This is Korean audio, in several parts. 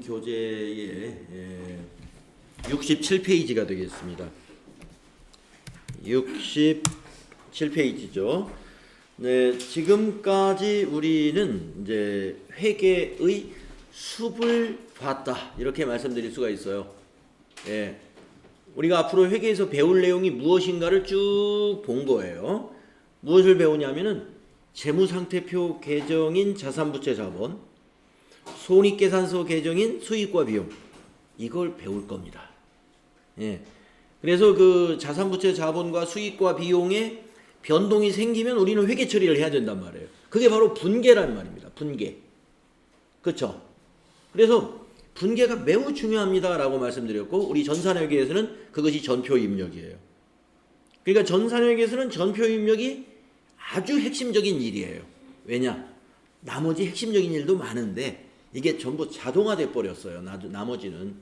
이번 교재의 67페이지가 되겠습니다. 67페이지죠. 네, 지금까지 우리는 이제 회계의 숲을 봤다 이렇게 말씀드릴 수가 있어요. 예, 우리가 앞으로 회계에서 배울 내용이 무엇인가를 쭉 본 거예요. 무엇을 배우냐면은 재무상태표 계정인 자산부채 자본, 손익계산서 계정인 수익과 비용, 이걸 배울 겁니다. 예. 그래서 그 자산부채 자본과 수익과 비용에 변동이 생기면 우리는 회계 처리를 해야 된단 말이에요. 그게 바로 분계란 말입니다. 분계. 그렇죠? 그래서 분계가 매우 중요합니다라고 말씀드렸고, 우리 전산회계에서는 그것이 전표 입력이에요. 그러니까 전산회계에서는 전표 입력이 아주 핵심적인 일이에요. 왜냐? 나머지 핵심적인 일도 많은데 이게 전부 자동화돼 버렸어요. 나머지는.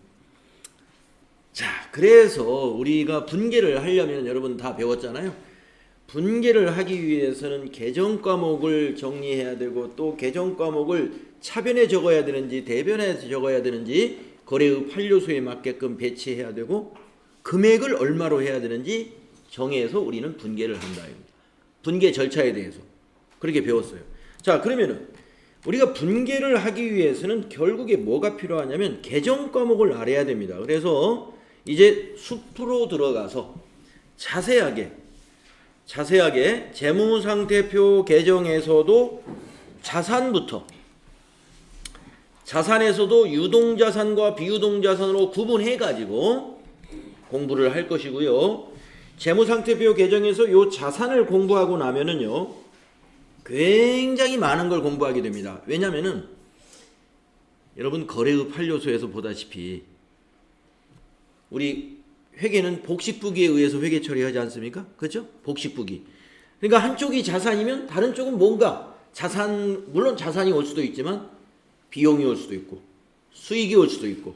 자, 그래서 우리가 분계를 하려면 여러분 다 배웠잖아요. 분계를 하기 위해서는 계정 과목을 정리해야 되고, 또 계정 과목을 차변에 적어야 되는지 대변에 적어야 되는지 거래의 판료수에 맞게끔 배치해야 되고, 금액을 얼마로 해야 되는지 정해서 우리는 분계를 한다. 분계 절차에 대해서 그렇게 배웠어요. 자, 그러면은 우리가 분계를 하기 위해서는 결국에 뭐가 필요하냐면 계정 과목을 알아야 됩니다. 그래서 이제 숲으로 들어가서 자세하게 재무상태표 계정에서도 자산부터, 자산에서도 유동자산과 비유동자산으로 구분해 가지고 공부를 할 것이고요. 재무상태표 계정에서 요 자산을 공부하고 나면은요, 굉장히 많은 걸 공부하게 됩니다. 왜냐면은 여러분 거래의 판료소에서 보다시피 우리 회계는 복식부기에 의해서 회계 처리하지 않습니까? 그렇죠? 복식부기. 그러니까 한쪽이 자산이면 다른 쪽은 뭔가 물론 자산이 올 수도 있지만 비용이 올 수도 있고, 수익이 올 수도 있고,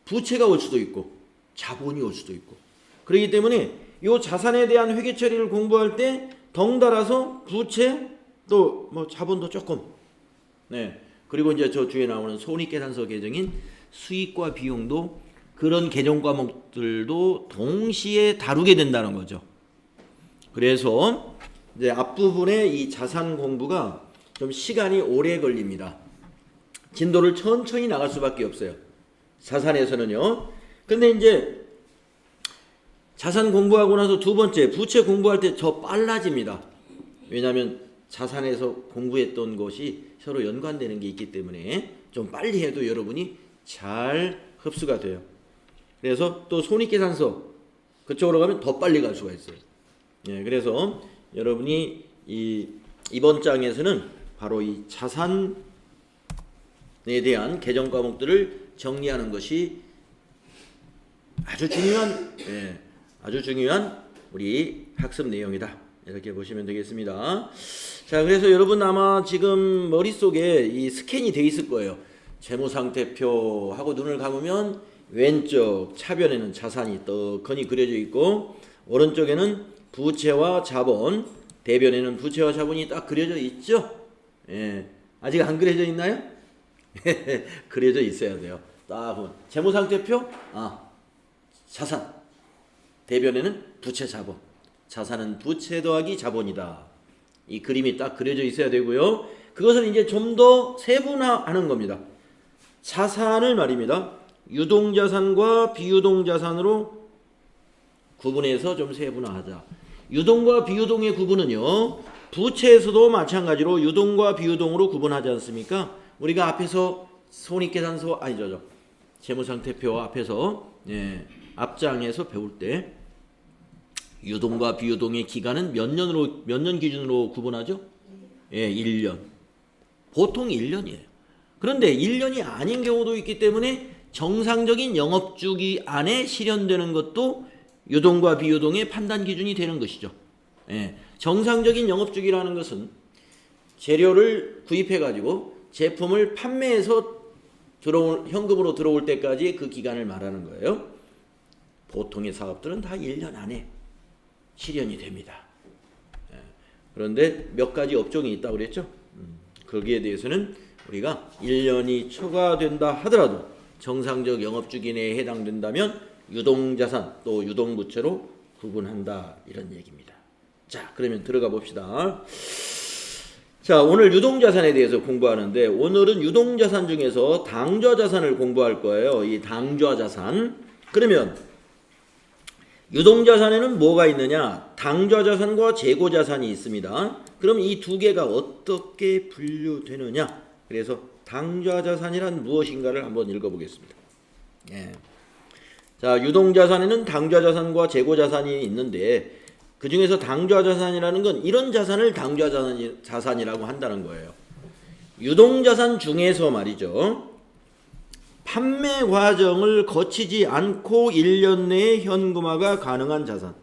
부채가 올 수도 있고, 자본이 올 수도 있고. 그렇기 때문에 이 자산에 대한 회계 처리를 공부할 때 덩달아서 부채 또 뭐 자본도 조금, 네, 그리고 이제 저 뒤에 나오는 손익계산서 계정인 수익과 비용도 그런 계정 과목들도 동시에 다루게 된다는 거죠. 그래서 이제 앞부분에 이 자산 공부가 좀 시간이 오래 걸립니다. 진도를 천천히 나갈 수밖에 없어요. 자산에서는요. 근데 이제 자산 공부하고 나서 두 번째 부채 공부할 때 더 빨라집니다. 왜냐하면 자산에서 공부했던 것이 서로 연관되는 게 있기 때문에 좀 빨리 해도 여러분이 잘 흡수가 돼요. 그래서 또 손익계산서 그쪽으로 가면 더 빨리 갈 수가 있어요. 예, 그래서 여러분이 이번 장에서는 바로 이 자산에 대한 계정 과목들을 정리하는 것이 아주 중요한 우리 학습 내용이다. 이렇게 보시면 되겠습니다. 자, 그래서 여러분 아마 지금 머릿속에 이 스캔이 돼 있을 거예요. 재무상태표 하고 눈을 감으면 왼쪽 차변에는 자산이 떡하니 그려져 있고, 오른쪽에는 부채와 자본, 대변에는 부채와 자본이 딱 그려져 있죠. 예, 아직 안 그려져 있나요? 그려져 있어야 돼요. 딱 보면 재무상태표, 자산, 대변에는 부채, 자본, 자산은 부채 더하기 자본이다. 이 그림이 딱 그려져 있어야 되고요. 그것을 이제 좀 더 세분화하는 겁니다. 자산을 말입니다. 유동자산과 비유동자산으로 구분해서 좀 세분화하자. 유동과 비유동의 구분은요, 부채에서도 마찬가지로 유동과 비유동으로 구분하지 않습니까? 우리가 앞에서 손익계산서 재무상태표 앞에서 앞장에서 배울 때 유동과 비유동의 기간은 몇 년 기준으로 구분하죠? 1년. 보통 1년이에요. 그런데 1년이 아닌 경우도 있기 때문에 정상적인 영업주기 안에 실현되는 것도 유동과 비유동의 판단 기준이 되는 것이죠. 정상적인 영업주기라는 것은 재료를 구입해가지고 제품을 판매해서 현금으로 들어올 때까지 그 기간을 말하는 거예요. 보통의 사업들은 다 1년 안에 실현이 됩니다. 그런데 몇 가지 업종이 있다고 그랬죠? 거기에 대해서는 우리가 1년이 초과된다 하더라도 정상적 영업주기 내에 해당된다면 유동자산 또 유동부채로 구분한다 이런 얘기입니다. 자, 그러면 들어가 봅시다. 자, 오늘 유동자산에 대해서 공부하는데 오늘은 유동자산 중에서 당좌자산을 공부할 거예요. 이 당좌자산. 그러면 유동자산에는 뭐가 있느냐? 당좌자산과 재고자산이 있습니다. 그럼 이 두 개가 어떻게 분류되느냐? 그래서 당좌자산이란 무엇인가를 한번 읽어보겠습니다. 예. 자, 유동자산에는 당좌자산과 재고자산이 있는데 그 중에서 당좌자산이라는 건 이런 자산을 당좌자산이라고 한다는 거예요. 유동자산 중에서 말이죠. 판매 과정을 거치지 않고 1년 내에 현금화가 가능한 자산.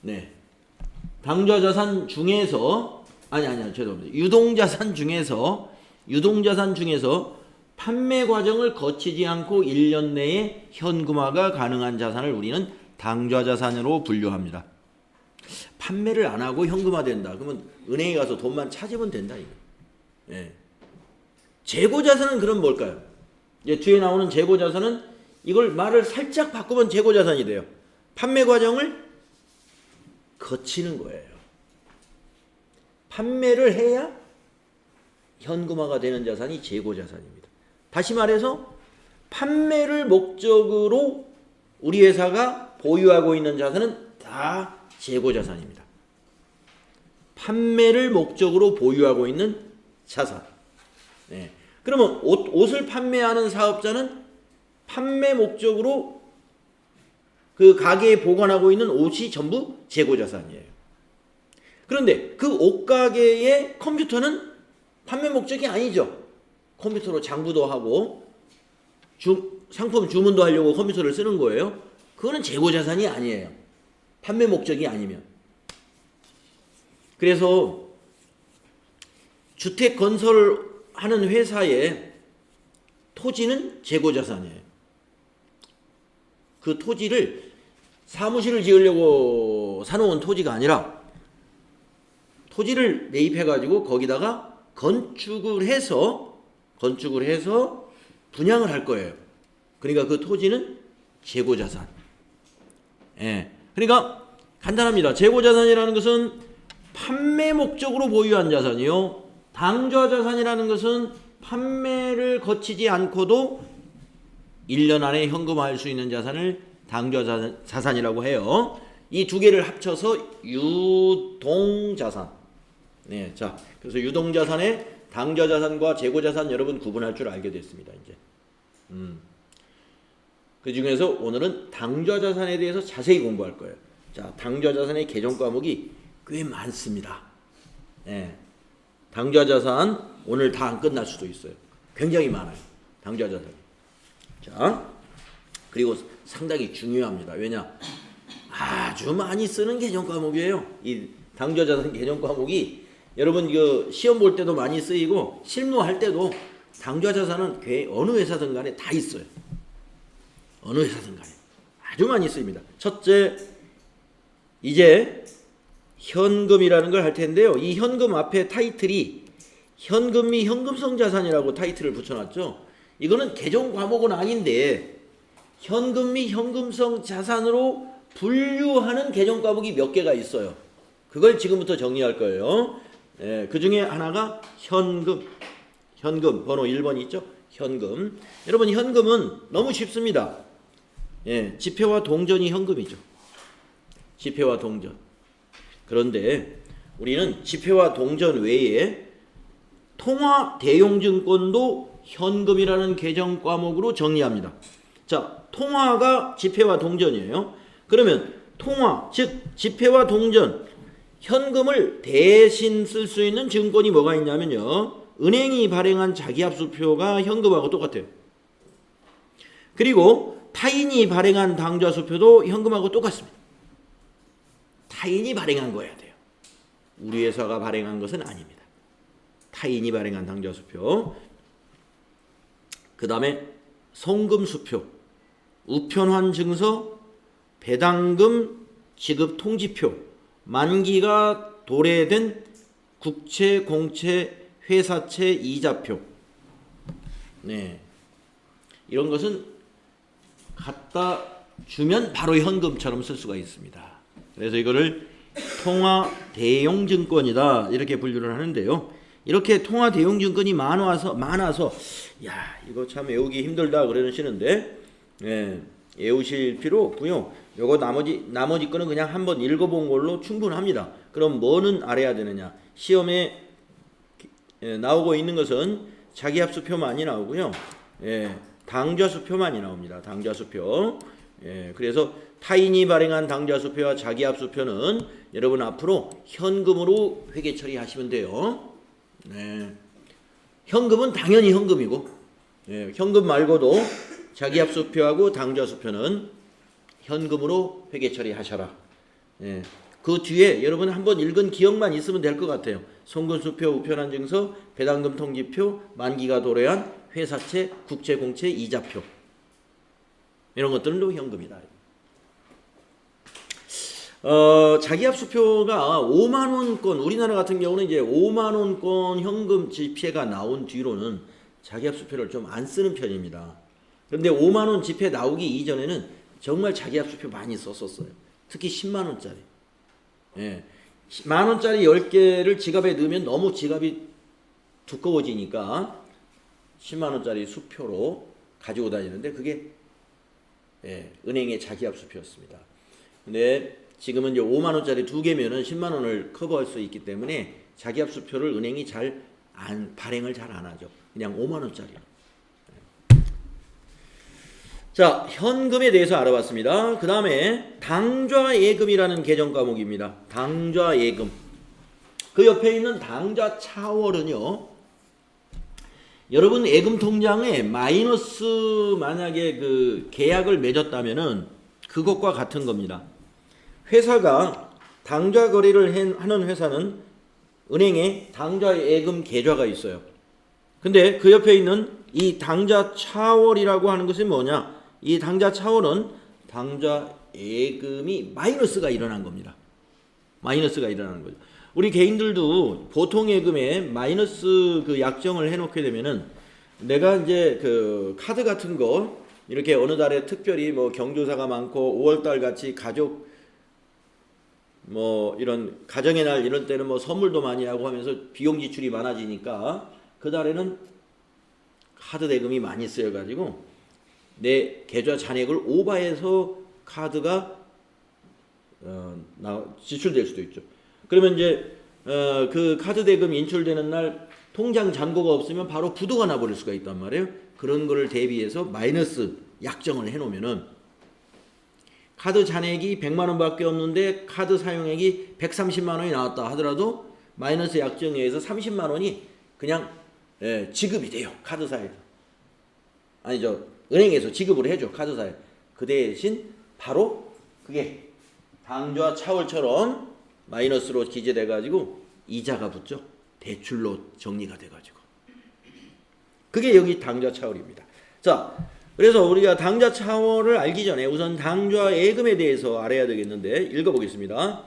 네. 당좌자산 중에서 죄송합니다. 유동자산 중에서 판매 과정을 거치지 않고 1년 내에 현금화가 가능한 자산을 우리는 당좌자산으로 분류합니다. 판매를 안 하고 현금화된다. 그러면 은행에 가서 돈만 찾으면 된다 이거. 예. 재고자산은 그럼 뭘까요? 이제 뒤에 나오는 재고자산은 이걸 말을 살짝 바꾸면 재고자산이 돼요. 판매 과정을 거치는 거예요. 판매를 해야 현금화가 되는 자산이 재고자산입니다. 다시 말해서 판매를 목적으로 우리 회사가 보유하고 있는 자산은 다 재고자산입니다. 판매를 목적으로 보유하고 있는 자산. 네. 그러면 옷을 판매하는 사업자는 판매 목적으로 그 가게에 보관하고 있는 옷이 전부 재고자산이에요. 그런데 그 옷가게의 컴퓨터는 판매 목적이 아니죠. 컴퓨터로 장부도 하고 상품 주문도 하려고 컴퓨터를 쓰는 거예요. 그거는 재고자산이 아니에요. 판매 목적이 아니면. 그래서 주택 건설하는 회사의 토지는 재고자산이에요. 그 토지를 사무실을 지으려고 사놓은 토지가 아니라 토지를 매입해가지고 거기다가 건축을 해서 분양을 할 거예요. 그러니까 그 토지는 재고자산. 예. 그러니까 간단합니다. 재고자산이라는 것은 판매 목적으로 보유한 자산이요. 당좌자산이라는 것은 판매를 거치지 않고도 1년 안에 현금화할 수 있는 자산을 당좌자산이라고 해요. 이 두 개를 합쳐서 유동자산. 네, 자, 그래서 유동자산의 당좌자산과 재고자산 여러분 구분할 줄 알게 됐습니다. 이제. 그 중에서 오늘은 당좌자산에 대해서 자세히 공부할 거예요. 자, 당좌자산의 개정 과목이 꽤 많습니다. 네. 당좌자산 오늘 다 안 끝날 수도 있어요. 굉장히 많아요. 당좌자산. 자, 그리고 상당히 중요합니다. 왜냐? 아주 많이 쓰는 개정 과목이에요. 이 당좌자산 개정 과목이 여러분 그 시험 볼 때도 많이 쓰이고 실무할 때도 당좌자산은 어느 회사든 간에 다 있어요. 어느 회사든 간에 아주 많이 쓰입니다. 첫째, 이제 현금이라는 걸 할 텐데요. 이 현금 앞에 타이틀이 현금 및 현금성 자산이라고 타이틀을 붙여놨죠. 이거는 개정 과목은 아닌데 현금 및 현금성 자산으로 분류하는 개정 과목이 몇 개가 있어요. 그걸 지금부터 정리할 거예요. 예, 그 중에 하나가 현금 번호 1번 있죠? 현금. 여러분 현금은 너무 쉽습니다. 예, 지폐와 동전이 현금이죠. 지폐와 동전. 그런데 우리는 지폐와 동전 외에 통화 대용증권도 현금이라는 개정 과목으로 정리합니다. 자, 통화가 지폐와 동전이에요. 그러면 통화, 즉 지폐와 동전, 현금을 대신 쓸 수 있는 증권이 뭐가 있냐면요. 은행이 발행한 자기합수표가 현금하고 똑같아요. 그리고 타인이 발행한 당좌수표도 현금하고 똑같습니다. 타인이 발행한 거여야 돼요. 우리 회사가 발행한 것은 아닙니다. 타인이 발행한 당좌수표. 그 다음에 송금수표, 우편환 증서, 배당금 지급 통지표, 만기가 도래된 국채, 공채, 회사채 이자표. 네, 이런 것은 갖다 주면 바로 현금처럼 쓸 수가 있습니다. 그래서 이거를 통화 대용 증권이다 이렇게 분류를 하는데요. 이렇게 통화 대용 증권이 많아서 야 이거 참 외우기 힘들다 그러시는데 외우실 필요 없고요. 요거 나머지 거는 그냥 한번 읽어본 걸로 충분합니다. 그럼 뭐는 알아야 되느냐? 시험에 나오고 있는 것은 자기합수표만이 나오고요. 당좌수표만이 나옵니다. 당좌수표. 그래서 타인이 발행한 당좌수표와 자기합수표는 여러분 앞으로 현금으로 회계 처리하시면 돼요. 현금은 당연히 현금이고, 현금 말고도 자기합수표하고 당좌수표는 현금으로 회계 처리하셔라. 그 뒤에 여러분 한번 읽은 기억만 있으면 될 것 같아요. 송금수표, 우편안증서, 배당금 통지표, 만기가 도래한 회사채, 국채공채, 이자표 이런 것들은 현금이다. 자기합수표가 5만원권, 우리나라 같은 경우는 이제 5만원권 현금 지폐가 나온 뒤로는 자기합수표를 좀 안 쓰는 편입니다. 그런데 5만원 지폐 나오기 이전에는 정말 자기합수표 많이 썼었어요. 특히 10만원짜리. 만원짜리 10개를 지갑에 넣으면 너무 지갑이 두꺼워지니까 10만원짜리 수표로 가지고 다니는데 그게 은행의 자기합수표였습니다. 근데 지금은 이제 5만원짜리 2개면은 10만원을 커버할 수 있기 때문에 자기합수표를 은행이 발행을 잘 안 하죠. 그냥 5만원짜리. 자, 현금에 대해서 알아봤습니다. 그 다음에 당좌예금이라는 개정 과목입니다. 당좌예금. 그 옆에 있는 당좌차월은요. 여러분 예금 통장에 마이너스 만약에 그 계약을 맺었다면은 그것과 같은 겁니다. 회사가 당좌 거래를 하는 회사는 은행에 당좌예금 계좌가 있어요. 근데 그 옆에 있는 이 당좌차월이라고 하는 것이 뭐냐? 이 당좌차월은 당좌예금이 마이너스가 일어난 겁니다. 마이너스가 일어나는 거죠. 우리 개인들도 보통 예금에 마이너스 그 약정을 해놓게 되면은 내가 이제 그 카드 같은 거 이렇게 어느 달에 특별히 뭐 경조사가 많고 5월달 같이 가족 뭐 이런 가정의 날 이런 때는 뭐 선물도 많이 하고 하면서 비용 지출이 많아지니까 그 달에는 카드 대금이 많이 쓰여가지고 내 계좌 잔액을 오버해서 카드가 지출될 수도 있죠. 그러면 이제 그 카드 대금 인출되는 날 통장 잔고가 없으면 바로 부도가 나버릴 수가 있단 말이에요. 그런 거를 대비해서 마이너스 약정을 해놓으면은 카드 잔액이 100만 원밖에 없는데 카드 사용액이 130만 원이 나왔다 하더라도 마이너스 약정에 의해서 30만 원이 그냥 지급이 돼요. 카드사에서. 아니죠. 은행에서 지급을 해줘. 카드사에. 그 대신 바로 그게 당좌차월처럼 마이너스로 기재돼가지고 이자가 붙죠. 대출로 정리가 돼가지고. 그게 여기 당좌차월입니다. 자, 그래서 우리가 당좌차월을 알기 전에 우선 당좌예금에 대해서 알아야 되겠는데 읽어보겠습니다.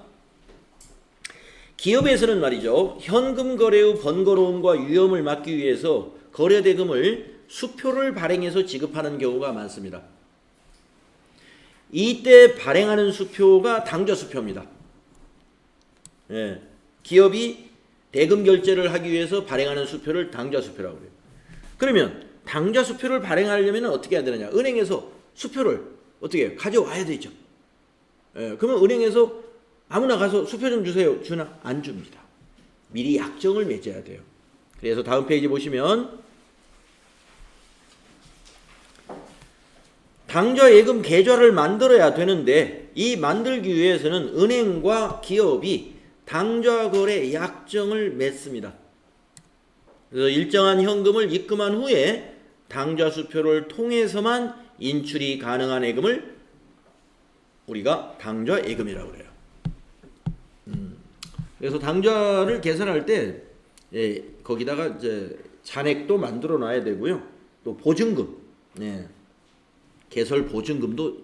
기업에서는 말이죠. 현금 거래 후 번거로움과 위험을 막기 위해서 거래대금을 수표를 발행해서 지급하는 경우가 많습니다. 이때 발행하는 수표가 당좌수표입니다. 기업이 대금 결제를 하기 위해서 발행하는 수표를 당좌수표라고 해요. 그러면 당좌수표를 발행하려면 어떻게 해야 되느냐? 은행에서 수표를 어떻게 해요? 가져와야 되죠. 그러면 은행에서 아무나 가서 수표 좀 주세요. 주나? 안 줍니다. 미리 약정을 맺어야 돼요. 그래서 다음 페이지 보시면 당좌예금 계좌를 만들어야 되는데 이 만들기 위해서는 은행과 기업이 당좌거래 약정을 맺습니다. 그래서 일정한 현금을 입금한 후에 당좌수표를 통해서만 인출이 가능한 예금을 우리가 당좌예금이라고 그래요. 그래서 당좌를 계산할 때 거기다가 이제 잔액도 만들어 놔야 되고요. 또 보증금, 개설 보증금도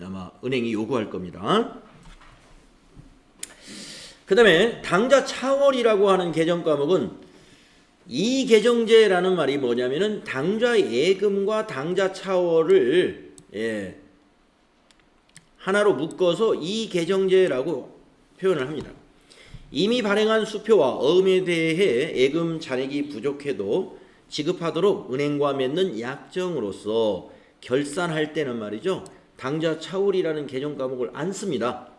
아마 은행이 요구할 겁니다. 그 다음에 당좌차월이라고 하는 개정 과목은 이계정제라는 말이 뭐냐면은 당좌 예금과 당좌 차월을 하나로 묶어서 이계정제라고 표현을 합니다. 이미 발행한 수표와 어음에 대해 예금 잔액이 부족해도 지급하도록 은행과 맺는 약정으로서 결산할 때는 말이죠. 당좌 차월이라는 계정 과목을 안 씁니다.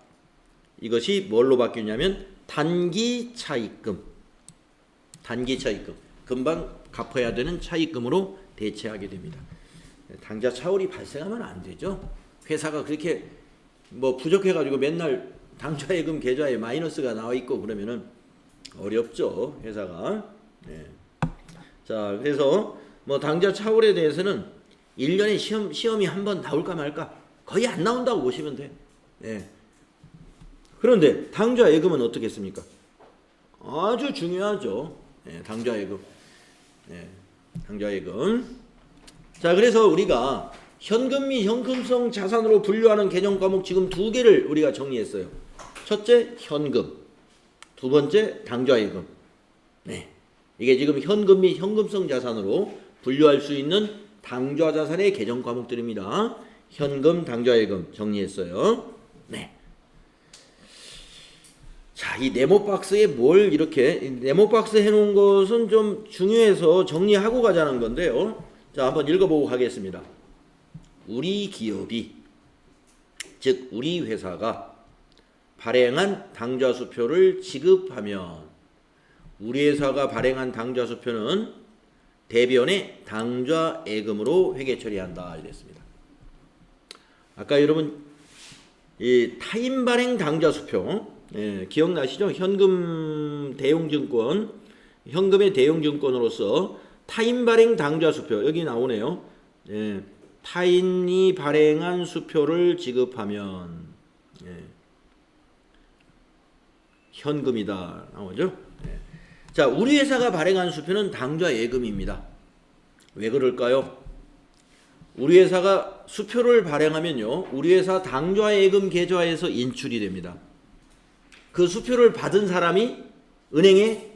이것이 뭘로 바뀌냐면 단기 차입금. 단기 차입금. 금방 갚아야 되는 차입금으로 대체하게 됩니다. 당좌 차월이 발생하면 안 되죠. 회사가 그렇게 뭐 부족해가지고 맨날 당좌 예금 계좌에 마이너스가 나와 있고 그러면은 어렵죠. 회사가. 자, 그래서 뭐 당좌 차월에 대해서는 1년에 시험이 한 번 나올까 말까 거의 안 나온다고 보시면 돼. 그런데 당좌 예금은 어떻겠습니까? 아주 중요하죠. 당좌 예금. 당좌 예금. 자, 그래서 우리가 현금 및 현금성 자산으로 분류하는 개정 과목 지금 두 개를 우리가 정리했어요. 첫째, 현금. 두 번째, 당좌 예금. 이게 지금 현금 및 현금성 자산으로 분류할 수 있는 당좌 자산의 개정 과목들입니다. 현금, 당좌 예금 정리했어요. 자, 이 네모 박스에 뭘 이렇게 네모 박스 해놓은 것은 좀 중요해서 정리하고 가자는 건데요. 자, 한번 읽어보고 가겠습니다. 우리 기업이, 즉 우리 회사가 발행한 당좌 수표를 지급하면 우리 회사가 발행한 당좌 수표는 대변의 당좌 예금으로 회계 처리한다 이랬습니다. 아까 여러분 이 타인 발행 당좌 수표 기억나시죠? 현금 대용증권, 현금의 대용증권으로서 타인 발행 당좌 수표 여기 나오네요. 타인이 발행한 수표를 지급하면 현금이다 나오죠. 자, 우리 회사가 발행한 수표는 당좌 예금입니다. 왜 그럴까요? 우리 회사가 수표를 발행하면요, 우리 회사 당좌 예금 계좌에서 인출이 됩니다. 그 수표를 받은 사람이 은행에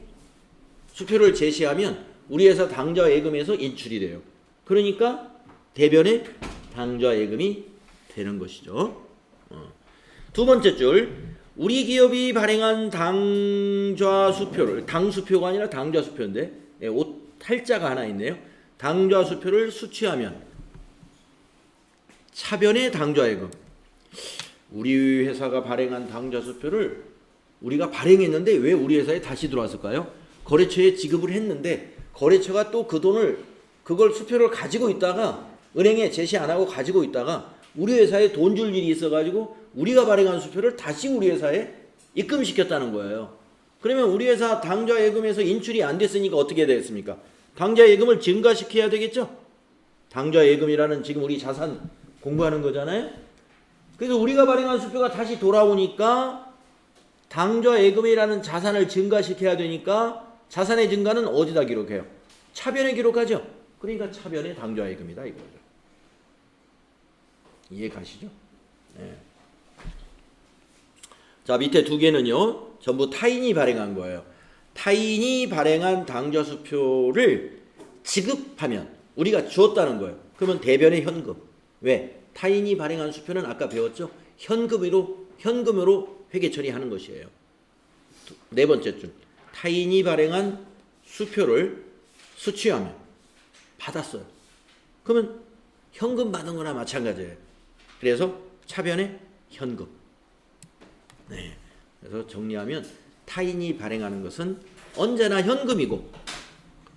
수표를 제시하면 우리 회사 당좌 예금에서 인출이 돼요. 그러니까 대변의 당좌 예금이 되는 것이죠. 두 번째 줄, 우리 기업이 발행한 당좌 수표를, 당수표가 아니라 당좌 수표인데 옷 탈자가 하나 있네요. 당좌 수표를 수취하면 차변의 당좌 예금. 우리 회사가 발행한 당좌 수표를 우리가 발행했는데 왜 우리 회사에 다시 들어왔을까요? 거래처에 지급을 했는데 거래처가 또 그 돈을 그걸 수표를 가지고 있다가 은행에 제시 안 하고 가지고 있다가 우리 회사에 돈 줄 일이 있어가지고 우리가 발행한 수표를 다시 우리 회사에 입금시켰다는 거예요. 그러면 우리 회사 당좌 예금에서 인출이 안 됐으니까 어떻게 되겠습니까? 당좌 예금을 증가시켜야 되겠죠? 당좌 예금이라는 지금 우리 자산 공부하는 거잖아요. 그래서 우리가 발행한 수표가 다시 돌아오니까 당좌 예금이라는 자산을 증가시켜야 되니까 자산의 증가는 어디다 기록해요? 차변에 기록하죠. 그러니까 차변의 당좌 예금이다 이거죠. 이해 가시죠? 자, 밑에 두 개는요 전부 타인이 발행한 거예요. 타인이 발행한 당좌 수표를 지급하면 우리가 주었다는 거예요. 그러면 대변의 현금. 왜? 타인이 발행한 수표는 아까 배웠죠? 현금으로 회계 처리하는 것이에요. 네 번째 줄, 타인이 발행한 수표를 수취하면 받았어요. 그러면 현금 받은 거나 마찬가지예요. 그래서 차변의 현금. 그래서 정리하면 타인이 발행하는 것은 언제나 현금이고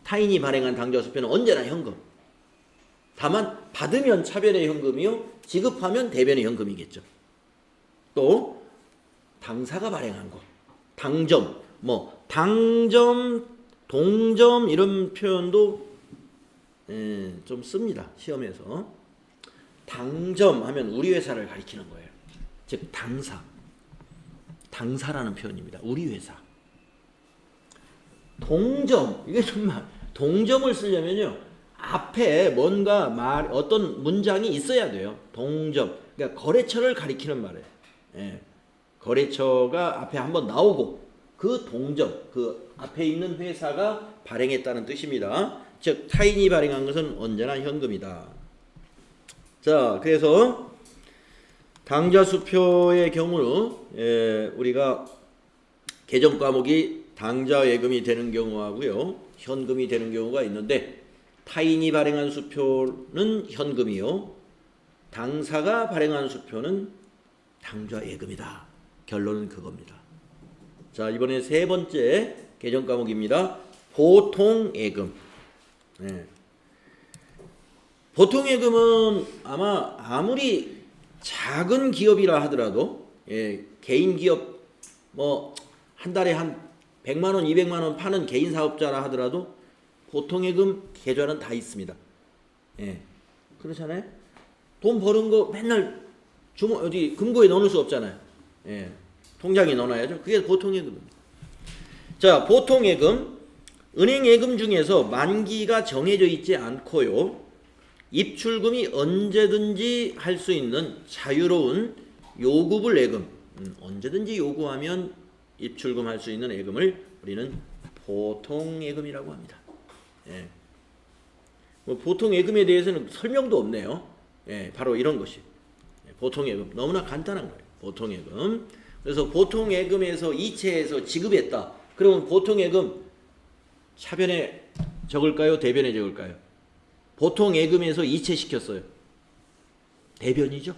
타인이 발행한 당좌 수표는 언제나 현금. 다만 받으면 차변의 현금이요, 지급하면 대변의 현금이겠죠. 또 당사가 발행한 거, 당점, 당점, 동점 이런 표현도 좀 씁니다. 시험에서. 당점 하면 우리 회사를 가리키는 거예요. 즉 당사라는 표현입니다. 우리 회사. 동점, 이게 정말 동점을 쓰려면요 앞에 뭔가 어떤 문장이 있어야 돼요. 동점, 그러니까 거래처를 가리키는 말이에요. 거래처가 앞에 한번 나오고 그 동점, 그 앞에 있는 회사가 발행했다는 뜻입니다. 즉 타인이 발행한 것은 언제나 현금이다. 자, 그래서 당좌수표의 경우는 우리가 개정 과목이 당좌예금이 되는 경우하고요, 현금이 되는 경우가 있는데, 타인이 발행한 수표는 현금이요, 당사가 발행한 수표는 당좌예금이다. 결론은 그겁니다. 자, 이번에 세 번째 개정 과목입니다. 보통예금. 네. 보통예금은 아마 아무리 작은 기업이라 하더라도, 개인 기업 뭐 한 달에 한 100만 원, 200만 원 파는 개인 사업자라 하더라도 보통예금 계좌는 다 있습니다. 그렇잖아요. 돈 버는 거 맨날 어디 금고에 넣을 수 없잖아요. 통장에 넣어놔야죠. 그게 보통예금입니다. 자, 보통예금, 은행예금 중에서 만기가 정해져 있지 않고요, 입출금이 언제든지 할 수 있는 자유로운 요구불 예금, 언제든지 요구하면 입출금할 수 있는 예금을 우리는 보통예금이라고 합니다. 뭐 보통예금에 대해서는 설명도 없네요. 바로 이런 것이 보통예금, 너무나 간단한 거예요. 보통예금. 그래서 보통예금에서 이체해서 지급했다. 그러면 보통예금 차변에 적을까요? 대변에 적을까요? 보통예금에서 이체시켰어요. 대변이죠.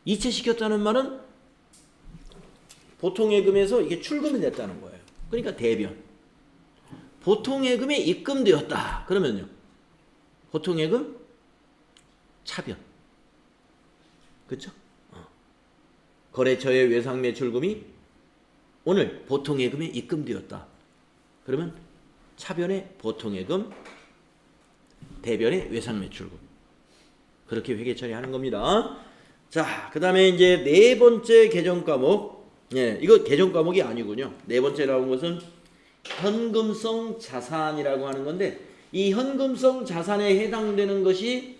이체시켰다는 말은 보통예금에서 이게 출금이 됐다는 거예요. 그러니까 대변. 보통예금에 입금되었다. 그러면요, 보통예금 차변. 그렇죠? 거래처의 외상매출금이 오늘 보통예금에 입금되었다. 그러면 차변에 보통예금, 대변에 외상매출금. 그렇게 회계 처리하는 겁니다. 자, 그 다음에 이제 네 번째 개정 과목. 이거 개정 과목이 아니군요. 네 번째 나온 것은 현금성 자산이라고 하는 건데, 이 현금성 자산에 해당되는 것이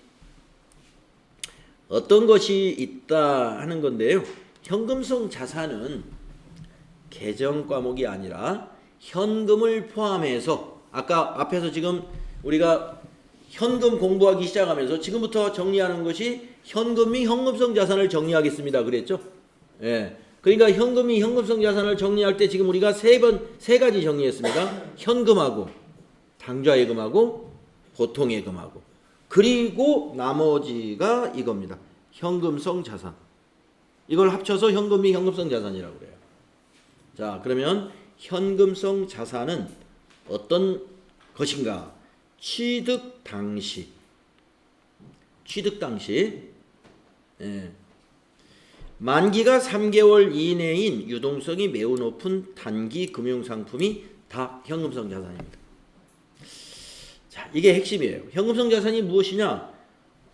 어떤 것이 있다 하는 건데요. 현금성 자산은 개정 과목이 아니라 현금을 포함해서, 아까 앞에서 지금 우리가 현금 공부하기 시작하면서 지금부터 정리하는 것이 현금이 현금성 자산을 정리하겠습니다 그랬죠. 그러니까 현금이 현금성 자산을 정리할 때 지금 우리가 세 가지 정리했습니다. 현금하고 당좌예금하고 보통예금하고, 그리고 나머지가 이겁니다. 현금성 자산. 이걸 합쳐서 현금이 현금성 자산이라고 그래요. 자, 그러면 현금성 자산은 어떤 것인가? 취득 당시 만기가 3개월 이내인 유동성이 매우 높은 단기 금융상품이 다 현금성 자산입니다. 자, 이게 핵심이에요. 현금성 자산이 무엇이냐?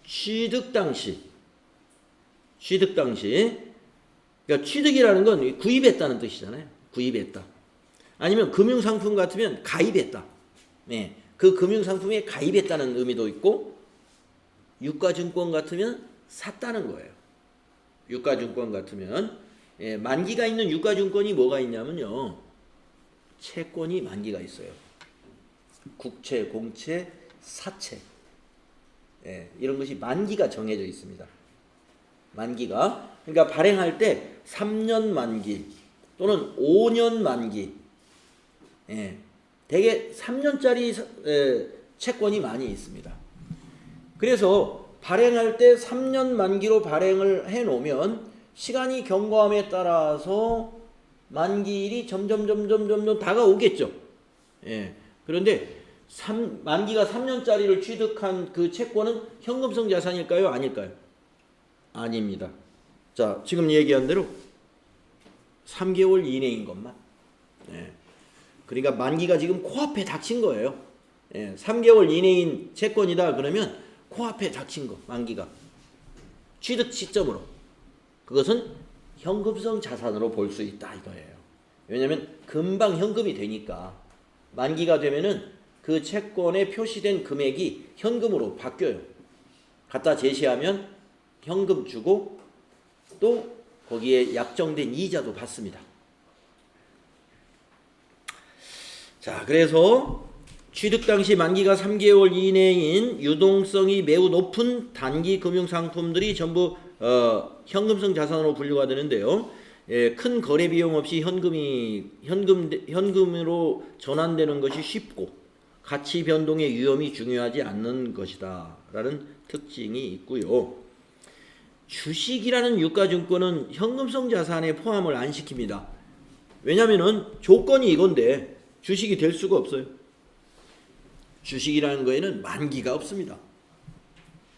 취득 당시. 그러니까 취득이라는 건 구입했다는 뜻이잖아요. 구입했다. 아니면 금융상품 같으면 가입했다. 그 금융상품에 가입했다는 의미도 있고, 유가증권 같으면 샀다는 거예요. 유가증권 같으면, 만기가 있는 유가증권이 뭐가 있냐면요, 채권이 만기가 있어요. 국채, 공채, 사채, 이런 것이 만기가 정해져 있습니다. 만기가, 그러니까 발행할 때 3년 만기 또는 5년 만기, 대개 3년짜리 채권이 많이 있습니다. 그래서 발행할 때 3년 만기로 발행을 해놓으면 시간이 경과함에 따라서 만기일이 점점 다가오겠죠. 그런데 만기가 3년짜리를 취득한 그 채권은 현금성 자산일까요? 아닐까요? 아닙니다. 자, 지금 얘기한 대로 3개월 이내인 것만. 그러니까 만기가 지금 코앞에 닥친 거예요. 3개월 이내인 채권이다 그러면 코앞에 닥친 거, 만기가. 취득 시점으로. 그것은 현금성 자산으로 볼 수 있다 이거예요. 왜냐하면 금방 현금이 되니까. 만기가 되면은 그 채권에 표시된 금액이 현금으로 바뀌어요. 갖다 제시하면 현금 주고 또 거기에 약정된 이자도 받습니다. 자, 그래서 취득 당시 만기가 3개월 이내인 유동성이 매우 높은 단기 금융 상품들이 전부 현금성 자산으로 분류가 되는데요. 예, 큰 거래 비용 없이 현금으로 전환되는 것이 쉽고 가치 변동의 위험이 중요하지 않는 것이다 라는 특징이 있고요. 주식이라는 유가증권은 현금성 자산에 포함을 안 시킵니다. 왜냐하면 조건이 이건데 주식이 될 수가 없어요. 주식이라는 거에는 만기가 없습니다.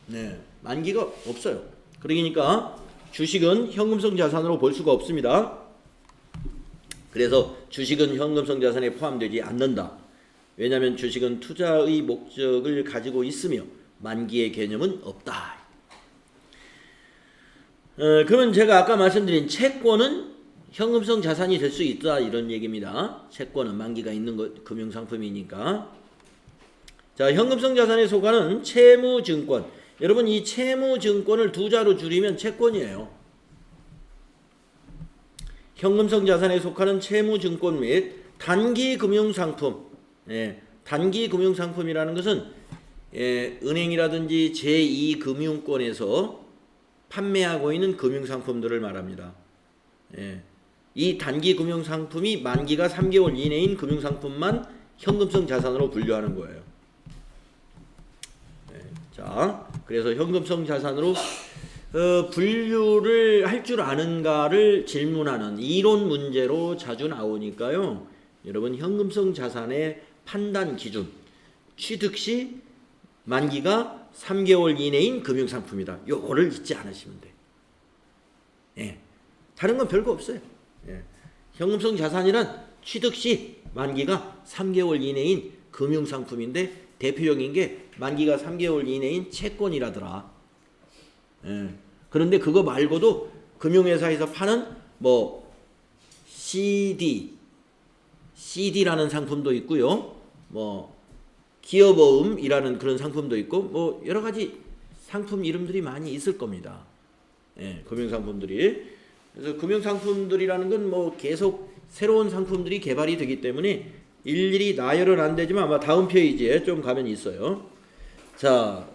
네, 만기가 없어요. 그러니까 주식은 현금성 자산으로 볼 수가 없습니다. 그래서 주식은 현금성 자산에 포함되지 않는다. 왜냐하면 주식은 투자의 목적을 가지고 있으며 만기의 개념은 없다. 그러면 제가 아까 말씀드린 채권은 현금성 자산이 될 수 있다 이런 얘기입니다. 채권은 만기가 있는 것, 금융상품이니까. 자, 현금성 자산에 속하는 채무증권. 여러분 이 채무증권을 두 자로 줄이면 채권이에요. 현금성 자산에 속하는 채무증권 및 단기 금융상품. 예, 단기 금융상품이라는 것은 은행이라든지 제2금융권에서 판매하고 있는 금융상품들을 말합니다. 예, 이 단기 금융상품이 만기가 3개월 이내인 금융상품만 현금성 자산으로 분류하는 거예요. 자, 그래서 현금성 자산으로 분류를 할 줄 아는가를 질문하는 이론 문제로 자주 나오니까요. 여러분 현금성 자산의 판단 기준, 취득 시 만기가 3개월 이내인 금융상품이다. 요거를 잊지 않으시면 돼요. 예, 다른 건 별거 없어요. 예, 현금성 자산이란 취득 시 만기가 3개월 이내인 금융상품인데 대표적인 게 만기가 3개월 이내인 채권이라더라. 예. 그런데 그거 말고도 금융회사에서 파는 뭐 CD라는 상품도 있고요. 뭐 기업어음이라는 그런 상품도 있고 뭐 여러 가지 상품 이름들이 많이 있을 겁니다. 예, 금융상품들이. 그래서 금융상품들이라는 건 뭐 계속 새로운 상품들이 개발이 되기 때문에 일일이 나열은 안 되지만 아마 다음 페이지에 좀 가면 있어요. 자,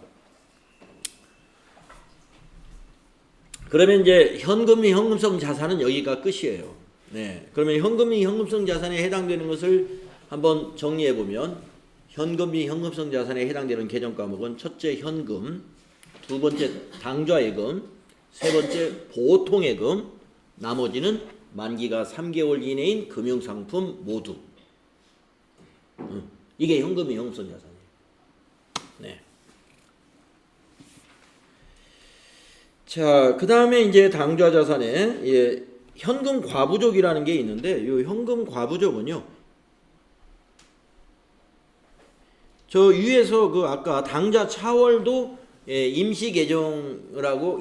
그러면 이제 현금이 현금성 자산은 여기가 끝이에요. 네, 그러면 현금이 현금성 자산에 해당되는 것을 한번 정리해 보면 현금이 현금성 자산에 해당되는 개정 과목은 첫째 현금, 두 번째 당좌예금, 세 번째 보통예금, 나머지는 만기가 3개월 이내인 금융상품 모두. 이게 현금이 현금성 자산이에요. 네. 자, 그 다음에 이제 당좌 자산에 현금 과부족이라는 게 있는데, 이 현금 과부족은요, 저 위에서 그 아까 당좌 차월도 임시 개정이라고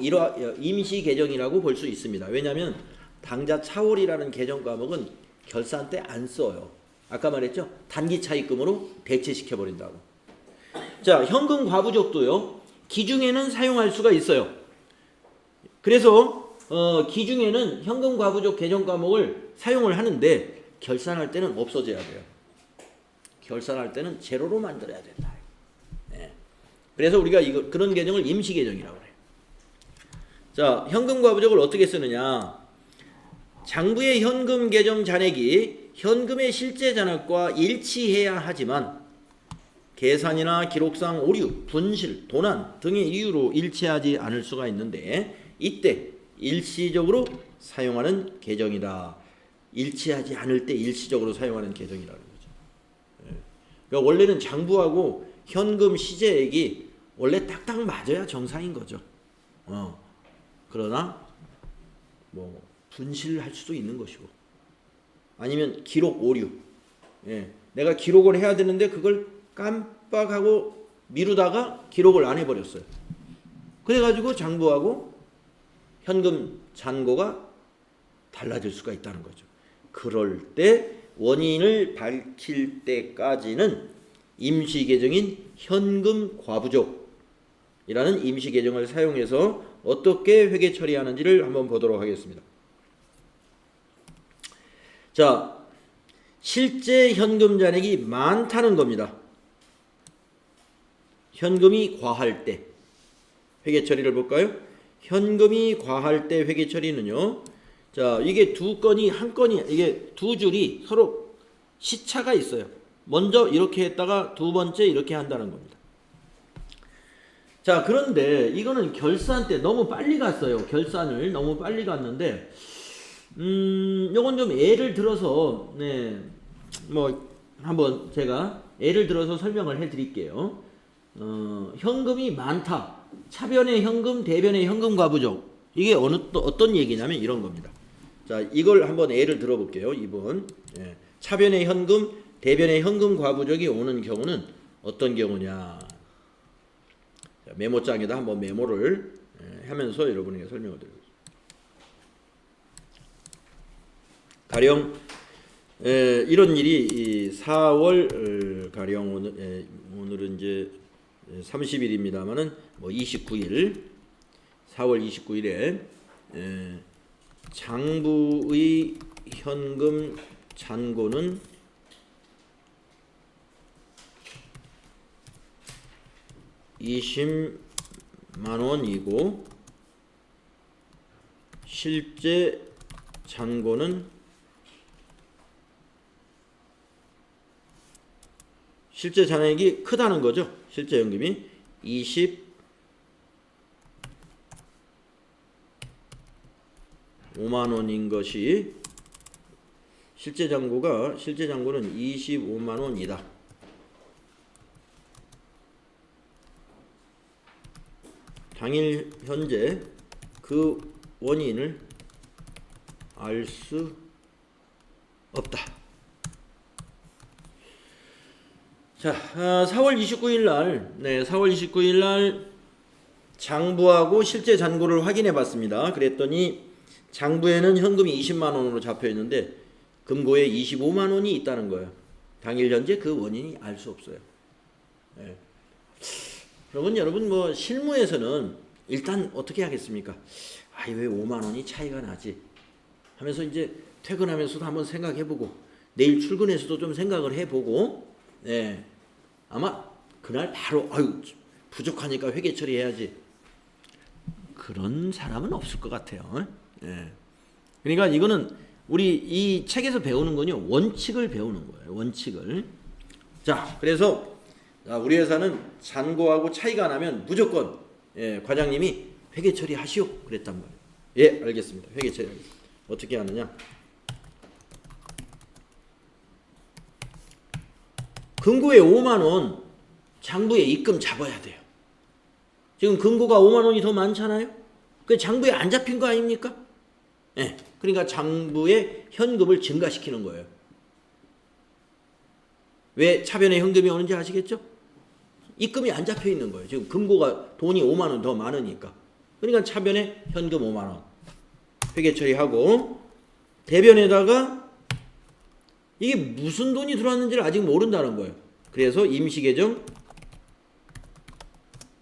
볼 수 있습니다. 왜냐하면 당좌 차월이라는 개정 과목은 결산 때 안 써요. 아까 말했죠? 단기 차입금으로 대체시켜 버린다고. 자, 현금 과부족도요. 기중에는 사용할 수가 있어요. 그래서 기중에는 현금 과부족 개정 과목을 사용을 하는데 결산할 때는 없어져야 돼요. 결산할 때는 제로로 만들어야 된다. 네. 그래서 우리가 그런 개정을 임시 개정이라고 해요. 자, 현금 과부족을 어떻게 쓰느냐? 장부의 현금 계정 잔액이 현금의 실제 잔액과 일치해야 하지만 계산이나 기록상 오류, 분실, 도난 등의 이유로 일치하지 않을 수가 있는데 이때 일시적으로 사용하는 계정이다. 일치하지 않을 때 일시적으로 사용하는 계정이라는 거죠. 그러니까 원래는 장부하고 현금 시제액이 원래 딱딱 맞아야 정상인 거죠. 그러나 뭐 분실할 수도 있는 것이고 아니면 기록 오류. 내가 기록을 해야 되는데 그걸 깜빡하고 미루다가 기록을 안 해버렸어요. 그래가지고 장부하고 현금 잔고가 달라질 수가 있다는 거죠. 그럴 때 원인을 밝힐 때까지는 임시 개정인 현금 과부족이라는 임시 개정을 사용해서 어떻게 회계 처리하는지를 한번 보도록 하겠습니다. 자, 실제 현금 잔액이 많다는 겁니다. 현금이 과할 때 회계 처리를 볼까요? 현금이 과할 때 회계 처리는요. 자, 이게 두 건이 한 건이 이게 두 줄이 서로 시차가 있어요. 먼저 이렇게 했다가 두 번째 이렇게 한다는 겁니다. 자, 그런데 이거는 결산 때 너무 빨리 갔어요. 결산을 너무 빨리 갔는데 요건 좀 예를 들어서 뭐 한번 제가 예를 들어서 설명을 해 드릴게요. 현금이 많다. 차변의 현금, 대변의 현금 과부족. 이게 어떤 얘기냐면 이런 겁니다. 자, 이걸 한번 예를 들어볼게요. 2번. 차변의 현금, 대변의 현금 과부족이 오는 경우는 어떤 경우냐. 자, 메모장에다 한번 메모를 하면서 여러분에게 설명을 드리겠습니다. 가령 이런 일이 4월 가령 오늘은 이제 30일입니다만은 뭐 29일 4월 29일에 장부의 현금 잔고는 $20만 원이고 실제 잔고는 실제 잔액이 크다는 거죠. 실제 현금이 25만 원인 것이 실제 잔고는 25만 원이다. 당일 현재 그 원인을 알 수 없다. 자, 4월 29일 날, 4월 29일 날 장부하고 실제 잔고를 확인해 봤습니다. 그랬더니 장부에는 현금이 20만 원으로 잡혀 있는데 금고에 25만 원이 있다는 거예요. 당일 현재 그 원인이 알 수 없어요. 그러면 여러분 뭐 실무에서는 일단 어떻게 하겠습니까? 아, 왜 5만 원이 차이가 나지? 하면서 이제 퇴근하면서도 한번 생각해보고 내일 출근해서도 좀 생각을 해보고 아마 그날 바로 아유 부족하니까 회계 처리해야지 그런 사람은 없을 것 같아요. 그러니까 이거는 우리 이 책에서 배우는 건요 원칙을 배우는 거예요. 원칙을. 자, 그래서 우리 회사는 잔고하고 차이가 나면 무조건 과장님이 회계 처리하시오 그랬단 말이에요. 예, 알겠습니다. 회계 처리하겠습니다. 어떻게 하느냐? 금고에 5만 원, 장부에 입금 잡아야 돼요. 지금 금고가 5만 원이 더 많잖아요. 그 장부에 안 잡힌 거 아닙니까? 그러니까 장부에 현금을 증가시키는 거예요. 왜 차변에 현금이 오는지 아시겠죠? 입금이 안 잡혀 있는 거예요. 지금 금고가 돈이 5만 원 더 많으니까. 그러니까 차변에 현금 5만 원 회계 처리하고 대변에다가 이게 무슨 돈이 들어왔는지를 아직 모른다는 거예요. 그래서 임시계정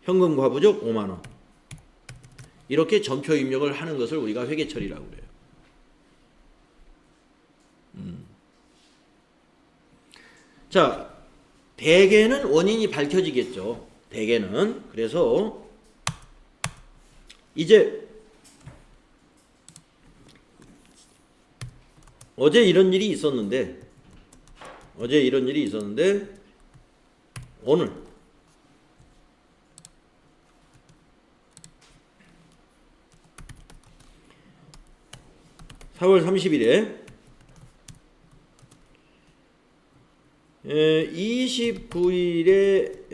현금 과부족 5만 원 이렇게 점표 입력을 하는 것을 우리가 회계 처리라고 그래요. 자, 대개는 원인이 밝혀지겠죠. 대개는. 그래서 이제 어제 이런 일이 있었는데 오늘 4월 30일에 29일에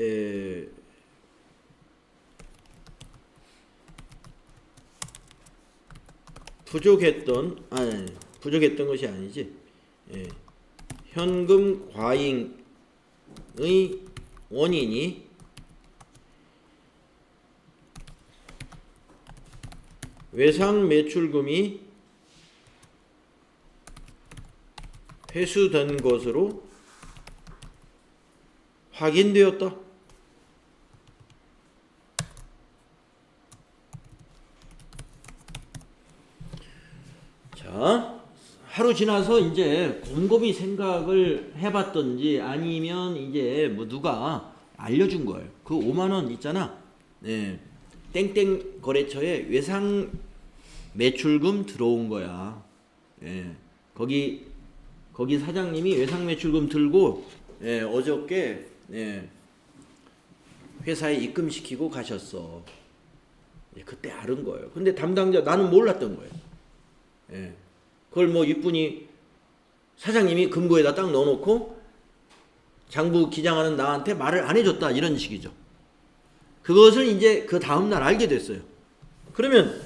부족했던 것이 아니지. 현금 과잉의 원인이 외상 매출금이 회수된 것으로 확인되었다. 자, 하루 지나서 이제 곰곰이 생각을 해봤던지 아니면 이제 뭐 누가 알려준 거예요. 그 5만 원 있잖아. 네. 땡땡 거래처에 외상 매출금 들어온 거야. 예. 거기 사장님이 외상 매출금 들고 어저께 회사에 입금시키고 가셨어. 그때 알은 거예요. 근데 담당자 나는 몰랐던 거예요. 예. 그걸 뭐 이분이 사장님이 금고에다 딱 넣어놓고 장부 기장하는 나한테 말을 안 해줬다 이런 식이죠. 그것을 이제 그 다음날 알게 됐어요. 그러면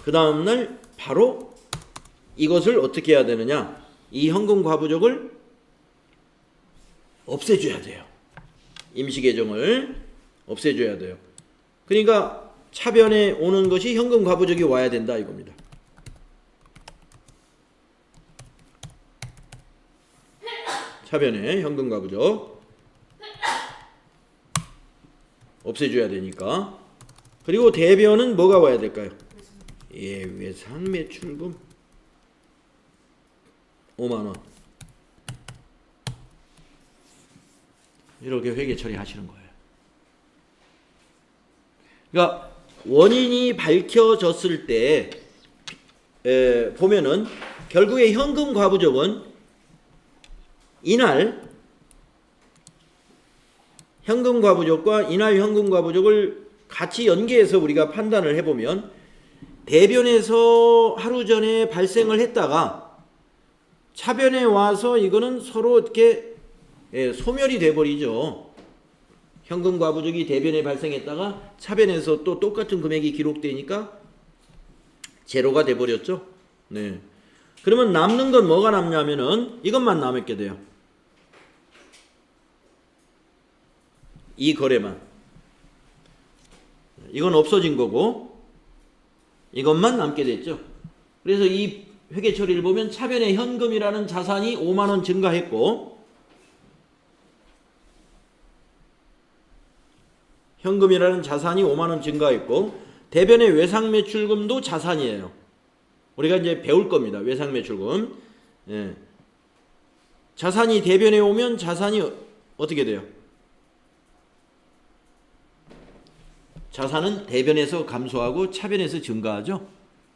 그 다음날 바로 이것을 어떻게 해야 되느냐, 이 현금 과부족을 없애줘야 돼요. 임시계정을 없애줘야 돼요. 그러니까 차변에 오는 것이 현금 과부족이 와야 된다 이겁니다. 차변에 현금 과부족 없애줘야 되니까. 그리고 대변은 뭐가 와야 될까요? 예, 외상 매출금 5만 원. 이렇게 회계 처리하시는 거예요. 그러니까 원인이 밝혀졌을 때 보면은 결국에 현금 과부족은 이날 현금 과부족과 이날 현금 과부족을 같이 연계해서 우리가 판단을 해보면 대변에서 하루 전에 발생을 했다가 차변에 와서 이거는 서로 이렇게 소멸이 돼버리죠. 현금 과부족이 대변에 발생했다가 차변에서 또 똑같은 금액이 기록되니까 제로가 돼버렸죠. 네. 그러면 남는 건 뭐가 남냐면은 이것만 남게 돼요. 이 거래만. 이건 없어진 거고 이것만 남게 됐죠. 그래서 이 회계 처리를 보면 차변에 현금이라는 자산이 5만 원 증가했고 현금이라는 자산이 5만 원 증가했고 대변의 외상 매출금도 자산이에요. 우리가 이제 배울 겁니다. 외상 매출금. 예. 자산이 대변에 오면 자산이 어떻게 돼요? 자산은 대변에서 감소하고 차변에서 증가하죠.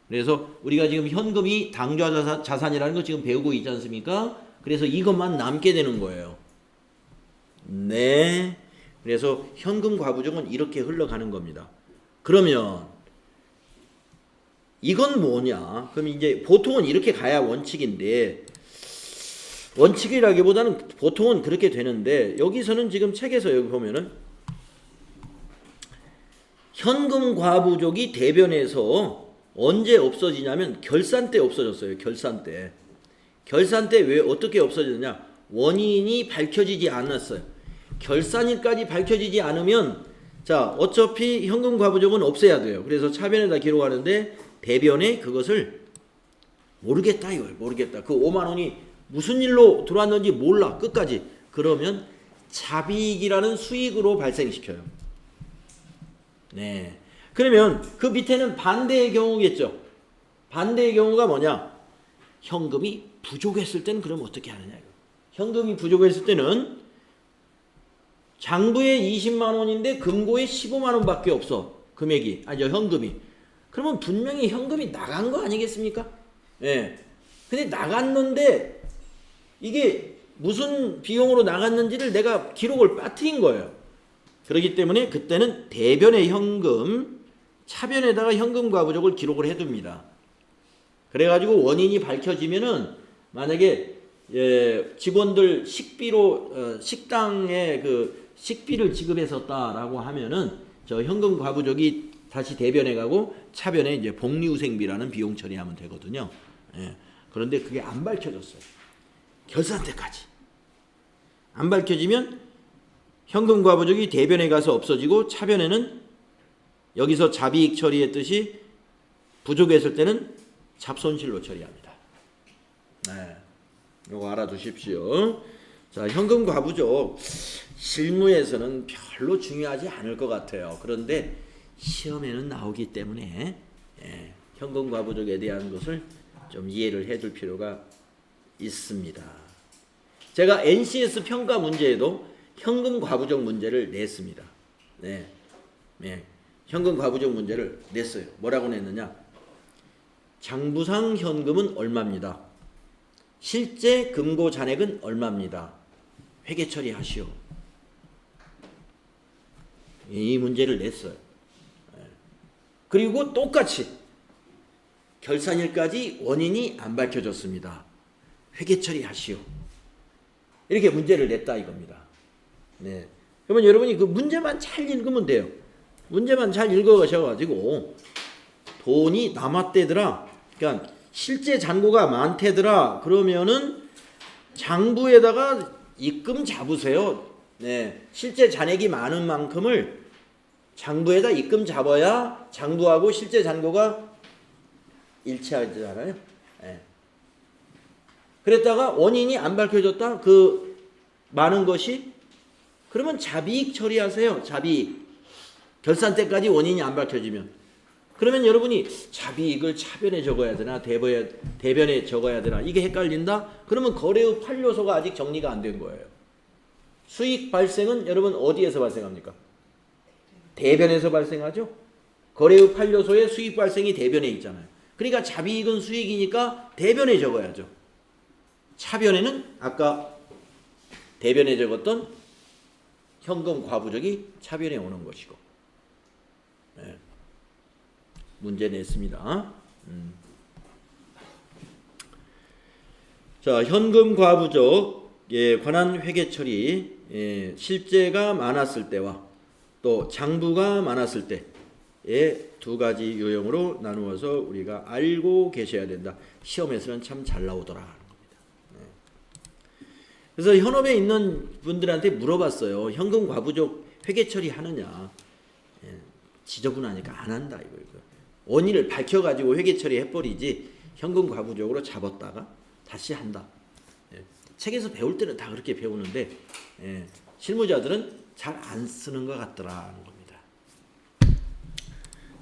그래서 우리가 지금 현금이 당좌 자산이라는 거 지금 배우고 있지 않습니까? 그래서 이것만 남게 되는 거예요. 네. 그래서 현금 과부족은 이렇게 흘러가는 겁니다. 그러면 이건 뭐냐? 그럼 이제 보통은 이렇게 가야 원칙인데, 원칙이라기보다는 보통은 그렇게 되는데, 여기서는 지금 책에서 여기 보면은 현금 과부족이 대변에서 언제 없어지냐면 결산 때 없어졌어요. 결산 때. 결산 때 왜 어떻게 없어졌냐? 원인이 밝혀지지 않았어요. 결산일까지 밝혀지지 않으면 자 어차피 현금 과부족은 없애야 돼요. 그래서 차변에다 기록하는데 대변에 그것을 모르겠다 이거예요. 모르겠다. 그 5만 원이 무슨 일로 들어왔는지 몰라 끝까지. 그러면 자비익이라는 수익으로 발생시켜요. 네. 그러면 그 밑에는 반대의 경우겠죠. 반대의 경우가 뭐냐? 현금이 부족했을 때는 그럼 어떻게 하느냐? 현금이 부족했을 때는 장부에 20만 원인데 금고에 15만 원밖에 없어. 금액이. 아니죠. 현금이. 그러면 분명히 현금이 나간 거 아니겠습니까? 예. 근데 나갔는데 이게 무슨 비용으로 나갔는지를 내가 기록을 빠뜨린 거예요. 그렇기 때문에 그때는 대변의 현금, 차변에다가 현금 과부족을 기록을 해둡니다. 그래가지고 원인이 밝혀지면은 만약에 직원들 식비로 식당에 그 식비를 지급했었다라고 하면은 저 현금 과부족이 다시 대변에 가고 차변에 이제 복리후생비라는 비용 처리하면 되거든요. 예. 그런데 그게 안 밝혀졌어요. 결산 때까지 안 밝혀지면 현금 과부족이 대변에 가서 없어지고 차변에는 여기서 자비익 처리했듯이 부족했을 때는 잡손실로 처리합니다. 네, 이거 알아두십시오. 자, 현금 과부족 실무에서는 별로 중요하지 않을 것 같아요. 그런데 시험에는 나오기 때문에 현금 과부족에 대한 것을 좀 이해를 해둘 필요가 있습니다. 제가 NCS 평가 문제에도 현금 과부족 문제를 냈습니다. 네. 현금 과부족 문제를 냈어요. 뭐라고 냈느냐? 장부상 현금은 얼마입니다. 실제 금고 잔액은 얼마입니다. 회계 처리하시오. 이 문제를 냈어요. 그리고 똑같이 결산일까지 원인이 안 밝혀졌습니다. 회계 처리하시오. 이렇게 문제를 냈다 이겁니다. 네. 그러면 여러분이 그 문제만 잘 읽으면 돼요. 문제만 잘 읽어가셔가지고 돈이 남았대더라. 그러니까 실제 잔고가 많대더라. 그러면은 장부에다가 입금 잡으세요. 네. 실제 잔액이 많은 만큼을 장부에다 입금 잡아야 장부하고 실제 잔고가 일치하잖아요. 네. 그랬다가 원인이 안 밝혀졌다. 그 많은 것이 그러면 자비익 처리하세요. 자비익. 결산 때까지 원인이 안 밝혀지면. 그러면 여러분이 자비익을 차변에 적어야 되나 대변에 적어야 되나 이게 헷갈린다? 그러면 거래의 8요소가 아직 정리가 안 된 거예요. 수익 발생은 여러분 어디에서 발생합니까? 대변에서 발생하죠. 거래의 8요소에 수익 발생이 대변에 있잖아요. 그러니까 자비익은 수익이니까 대변에 적어야죠. 차변에는 아까 대변에 적었던 현금 과부족이 차변에 오는 것이고. 네. 문제 냈습니다. 자, 현금 과부족에 관한 회계 처리, 실제가 많았을 때와 또 장부가 많았을 때의 두 가지 유형으로 나누어서 우리가 알고 계셔야 된다. 시험에서는 참 잘 나오더라 하는 겁니다. 그래서 현업에 있는 분들한테 물어봤어요. 현금 과부족 회계 처리하느냐? 지저분하니까 안 한다 이거. 원인을 밝혀가지고 회계 처리해버리지 현금 과부족으로 잡았다가 다시 한다. 책에서 배울 때는 다 그렇게 배우는데 실무자들은 잘 안 쓰는 것 같더라는 겁니다.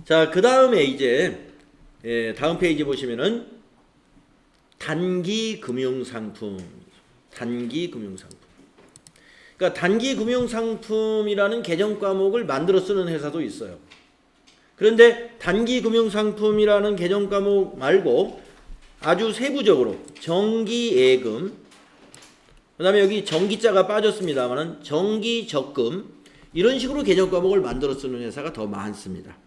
자, 그 다음에 이제 다음 페이지 보시면은 단기 금융상품. 그러니까 단기 금융상품이라는 개정 과목을 만들어 쓰는 회사도 있어요. 그런데 단기 금융상품이라는 개정 과목 말고 아주 세부적으로 정기예금, 그 다음에 여기 정기자가 빠졌습니다만 정기적금 이런 식으로 개정 과목을 만들어 쓰는 회사가 더 많습니다.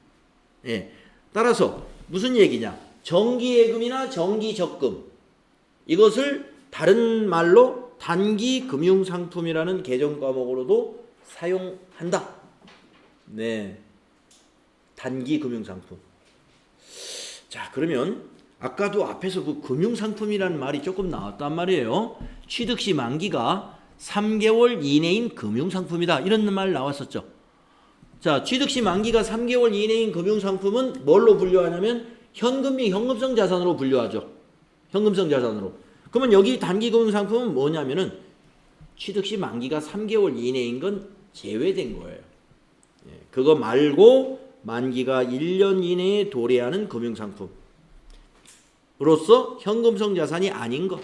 따라서 무슨 얘기냐? 정기예금이나 정기적금 이것을 다른 말로 단기 금융상품이라는 개정 과목으로도 사용한다. 네. 단기 금융상품. 자, 그러면 아까도 앞에서 그 금융상품이라는 말이 조금 나왔단 말이에요. 취득시 만기가 3개월 이내인 금융상품이다. 이런 말 나왔었죠. 자, 취득시 만기가 3개월 이내인 금융상품은 뭘로 분류하냐면 현금이 현금성 자산으로 분류하죠. 현금성 자산으로. 그러면 여기 단기 금융상품은 뭐냐면은 취득시 만기가 3개월 이내인 건 제외된 거예요. 그거 말고 만기가 1년 이내에 도래하는 금융상품으로서 현금성 자산이 아닌 것.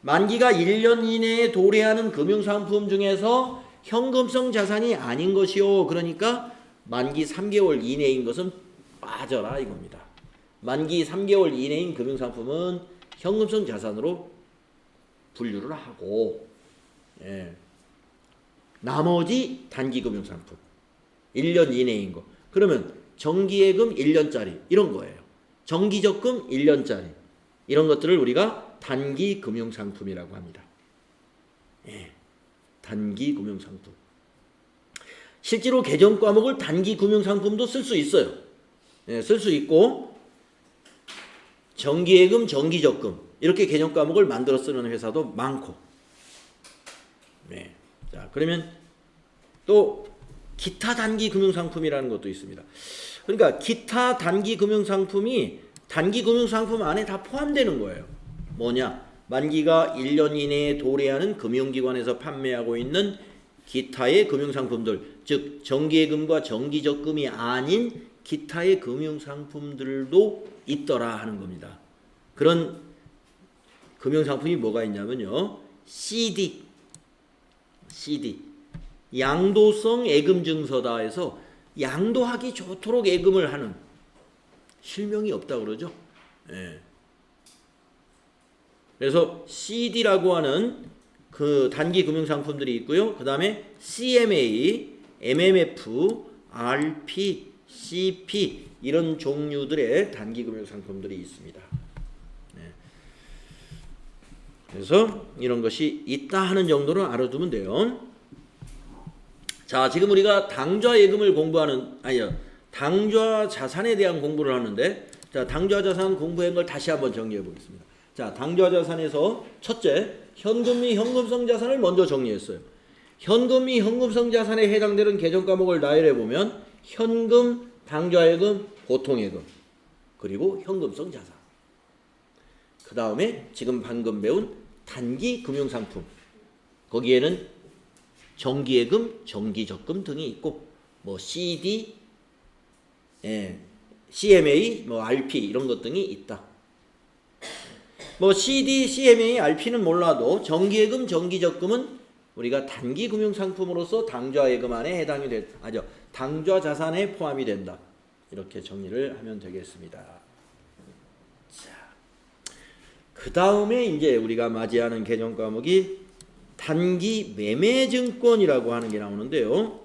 만기가 1년 이내에 도래하는 금융상품 중에서 현금성 자산이 아닌 것이요. 그러니까 만기 3개월 이내인 것은 빠져라 이겁니다. 만기 3개월 이내인 금융상품은 현금성 자산으로 분류를 하고 나머지 단기 금융상품 1년 이내인 거. 그러면 정기예금 1년짜리 이런 거예요. 정기적금 1년짜리 이런 것들을 우리가 단기 금융상품이라고 합니다. 단기 금융상품. 실제로 개정 과목을 단기 금융상품도 쓸 수 있어요. 쓸 수 있고 정기예금, 정기적금 이렇게 개정 과목을 만들어 쓰는 회사도 많고. 자, 그러면 또 기타 단기 금융상품이라는 것도 있습니다. 그러니까 기타 단기 금융상품이 단기 금융상품 안에 다 포함되는 거예요. 뭐냐? 만기가 1년 이내에 도래하는 금융기관에서 판매하고 있는 기타의 금융상품들, 즉 정기예금과 정기적금이 아닌 기타의 금융상품들도 있더라 하는 겁니다. 그런 금융상품이 뭐가 있냐면요. CD 양도성 예금증서다 해서 양도하기 좋도록 예금을 하는, 실명이 없다 그러죠. 예. 그래서 CD라고 하는 그 단기 금융상품들이 있고요. 그 다음에 CMA, MMF, RP, CP 이런 종류들의 단기 금융상품들이 있습니다. 네. 그래서 이런 것이 있다 하는 정도로 알아두면 돼요. 자, 지금 우리가 당좌 예금을 공부하는, 당좌 자산에 대한 공부를 하는데, 자, 당좌 자산 공부한 걸 다시 한번 정리해 보겠습니다. 자, 당좌 자산에서 첫째, 현금 및 현금성 자산을 먼저 정리했어요. 현금 및 현금성 자산에 해당되는 개정 과목을 나열해 보면 현금, 당좌예금, 보통예금, 그리고 현금성 자산. 그 다음에 지금 방금 배운 단기 금융상품, 거기에는 정기예금, 정기적금 등이 있고, 뭐 CD, CMA, 뭐 RP 이런 것 등이 있다. 뭐 CD, CMA, RP는 몰라도 정기예금, 정기적금은 우리가 단기 금융상품으로서 당좌예금 안에 해당이 당좌 자산에 포함이 된다. 이렇게 정리를 하면 되겠습니다. 자, 그 다음에 이제 우리가 맞이하는 개정 과목이 단기 매매증권이라고 하는 게 나오는데요.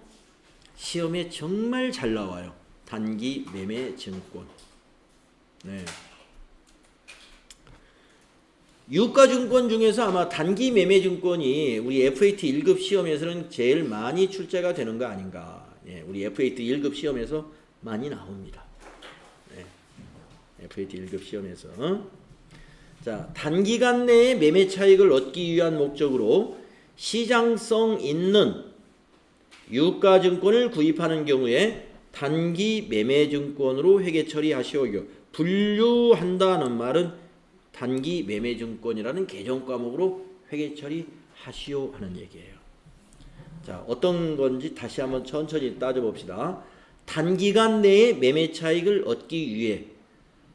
시험에 정말 잘 나와요. 단기 매매증권. 네. 유가증권 중에서 아마 단기 매매증권이 우리 FAT 1급 시험에서는 제일 많이 출제가 되는 거 아닌가. 예, 우리 FAT 1급 시험에서 많이 나옵니다. 네. FAT 1급 시험에서. 자, 단기간 내에 매매 차익을 얻기 위한 목적으로 시장성 있는 유가증권을 구입하는 경우에 단기 매매증권으로 회계 처리하시오요. 분류한다는 말은 단기 매매증권이라는 개정 과목으로 회계 처리하시오 하는 얘기예요. 자, 어떤 건지 다시 한번 천천히 따져봅시다. 단기간 내에 매매 차익을 얻기 위해,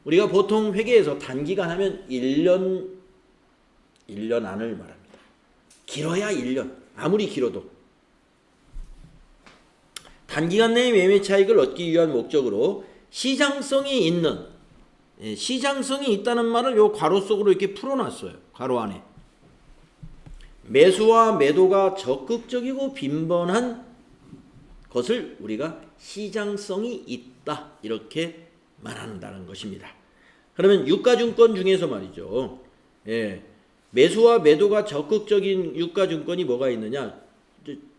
우리가 보통 회계에서 단기간 하면 1년 안을 말합니다. 길어야 1년, 아무리 길어도. 단기간 내에 매매 차익을 얻기 위한 목적으로 시장성이 있는, 시장성이 있다는 말을 요 괄호 속으로 이렇게 풀어놨어요. 괄호 안에. 매수와 매도가 적극적이고 빈번한 것을 우리가 시장성이 있다. 이렇게 말한다는 것입니다. 그러면 유가증권 중에서 말이죠. 매수와 매도가 적극적인 유가증권이 뭐가 있느냐?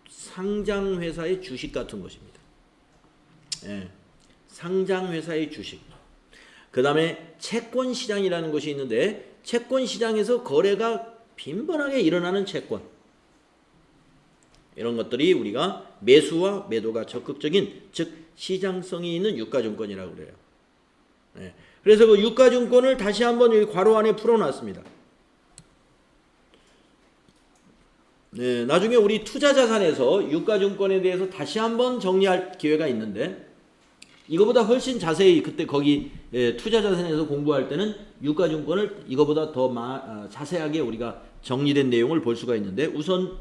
상장회사의 주식 같은 것입니다. 상장회사의 주식. 그 다음에 채권시장이라는 것이 있는데, 채권시장에서 거래가 빈번하게 일어나는 채권, 이런 것들이 우리가 매수와 매도가 적극적인, 즉 시장성이 있는 유가증권이라고 그래요. 그래서 그 유가증권을 다시 한번 여기 괄호 안에 풀어놨습니다. 나중에 우리 투자자산에서 유가증권에 대해서 다시 한번 정리할 기회가 있는데, 이거보다 훨씬 자세히 그때 거기 투자자산에서 공부할 때는 유가증권을 이거보다 더 자세하게 우리가 정리된 내용을 볼 수가 있는데, 우선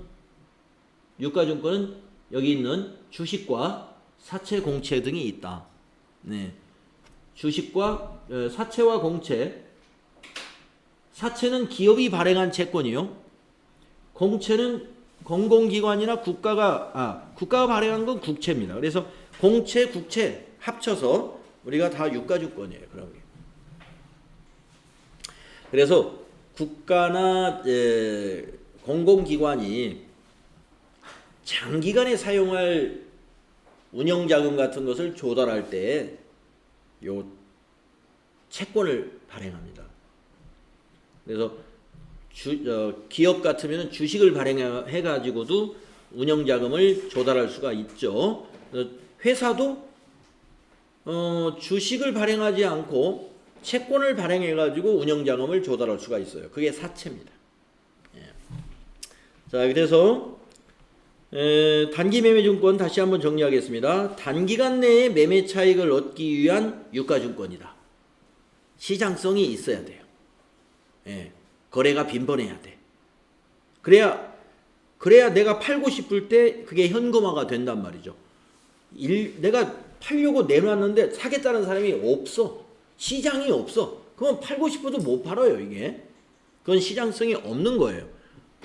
유가증권은 여기 있는 주식과 사채, 공채 등이 있다. 주식과 사채와 공채, 사채는 기업이 발행한 채권이요. 공채는 공공기관이나 국가가 발행한 건 국채입니다. 그래서 공채, 국채 합쳐서 우리가 다 유가증권이에요. 그런 게. 그래서 국가나 공공기관이 장기간에 사용할 운영자금 같은 것을 조달할 때 요 채권을 발행합니다. 그래서 기업 같으면 주식을 발행해 가지고도 운영자금을 조달할 수가 있죠. 회사도 주식을 발행하지 않고 채권을 발행해 가지고 운영자금을 조달할 수가 있어요. 그게 사채입니다. 자, 그래서 단기 매매증권 다시 한번 정리하겠습니다. 단기간 내에 매매 차익을 얻기 위한 유가증권이다. 시장성이 있어야 돼요. 예, 거래가 빈번해야 돼. 그래야 내가 팔고 싶을 때 그게 현금화가 된단 말이죠. 내가 팔려고 내놨는데 사겠다는 사람이 없어. 시장이 없어. 그러면 팔고 싶어도 못 팔아요, 이게. 그건 시장성이 없는 거예요.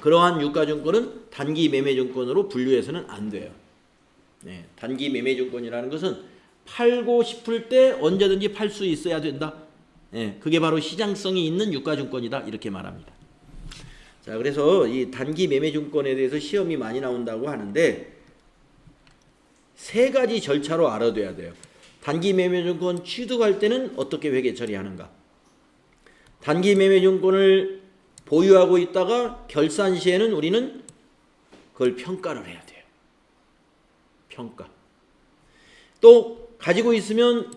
그러한 유가증권은 단기 매매증권으로 분류해서는 안 돼요. 네, 단기 매매증권이라는 것은 팔고 싶을 때 언제든지 팔 수 있어야 된다. 네, 그게 바로 시장성이 있는 유가증권이다. 이렇게 말합니다. 자, 그래서 이 단기 매매증권에 대해서 시험이 많이 나온다고 하는데 세 가지 절차로 알아둬야 돼요. 단기 매매증권 취득할 때는 어떻게 회계 처리하는가? 단기 매매증권을 보유하고 있다가 결산 시에는 우리는 그걸 평가를 해야 돼요. 평가. 또 가지고 있으면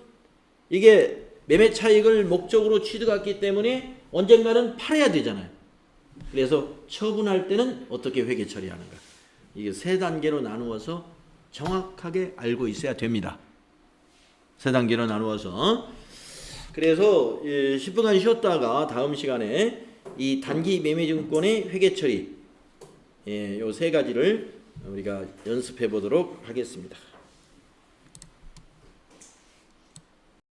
이게 매매 차익을 목적으로 취득했기 때문에 언젠가는 팔아야 되잖아요. 그래서 처분할 때는 어떻게 회계 처리하는가? 이게 세 단계로 나누어서 정확하게 알고 있어야 됩니다. 세 단계로 나누어서. 그래서 10분간 쉬었다가 다음 시간에 이 단기 매매증권의 회계 처리 요 세 가지를 우리가 연습해 보도록 하겠습니다.